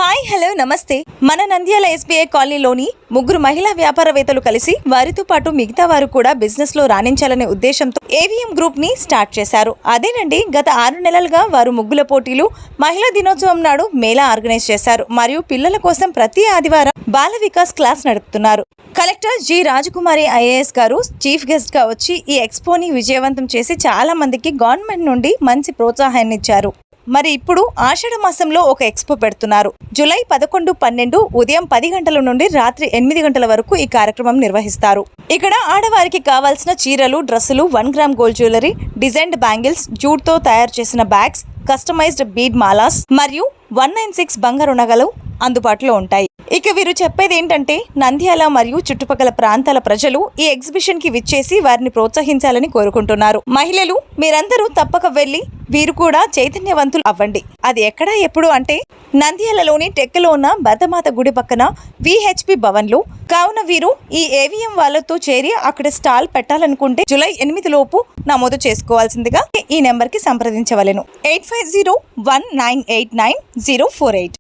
Hi hello నమస్తే. మన Nandyal SBI కాలనీలోని ముగ్గురు మహిళా వ్యాపారవేత్తలు కలిసి వారితో పాటు మిగతా వారు కూడా బిజినెస్ లో రాణించాలనే ఉద్దేశంతో ఏవిఎం గ్రూప్ ని స్టార్ట్ చేశారు. అదేనండి, గత 6 నెలలుగా వారు ముగ్గుల పోటీలు, మహిళా దినోత్సవం నాడు మేళా ఆర్గనైజ్ చేశారు. మరియు పిల్లల కోసం ప్రతి ఆదివారం బాల వికాస్ క్లాస్ నడుపుతున్నారు. కలెక్టర్ జి రాజకుమారి ఐఏఎస్ గారు చీఫ్ గెస్ట్ గా వచ్చి ఈ ఎక్స్పోని విజయవంతం చేసి చాలా మందికి గవర్నమెంట్ నుండి మంచి ప్రోత్సాహాన్ని ఇచ్చారు. మరి ఇప్పుడు ఆషాఢ మాసంలో ఒక ఎక్స్పో పెడుతున్నారు. జూలై 11, 12 ఉదయం 10 గంటల నుండి రాత్రి 8 గంటల వరకు ఈ కార్యక్రమం నిర్వహిస్తారు. ఇక్కడ ఆడవారికి కావాల్సిన చీరలు, డ్రెస్సులు, 1 gram gold jewellery, designed bangles, jute తో తయారు చేసిన బ్యాగ్స్, కస్టమైజ్డ్ బీడ్ మాలాస్ మరియు 196 బంగారు నగలు అందుబాటులో ఉంటాయి. ఇక వీరు చెప్పేది ఏంటంటే, నంద్యాల మరియు చుట్టుపక్కల ప్రాంతాల ప్రజలు ఈ ఎగ్జిబిషన్ కి విచ్చేసి వారిని ప్రోత్సహించాలని కోరుకుంటున్నారు. మహిళలు మీరందరూ తప్పక వెళ్లి వీరు కూడా చైతన్యవంతులు అవ్వండి. అది ఎక్కడ ఎప్పుడు అంటే నంద్యాలలోని టెక్కలో ఉన్న భరతమాత గుడి పక్కన విహెచ్పి భవన్ లో. కావున వీరు ఈ ఏవిఎం వాళ్ళతో చేరి అక్కడ స్టాల్ పెట్టాలనుకుంటే జూలై 8 లోపు నమోదు చేసుకోవాల్సిందిగా ఈ నెంబర్ కి సంప్రదించవలెను. 8501989048.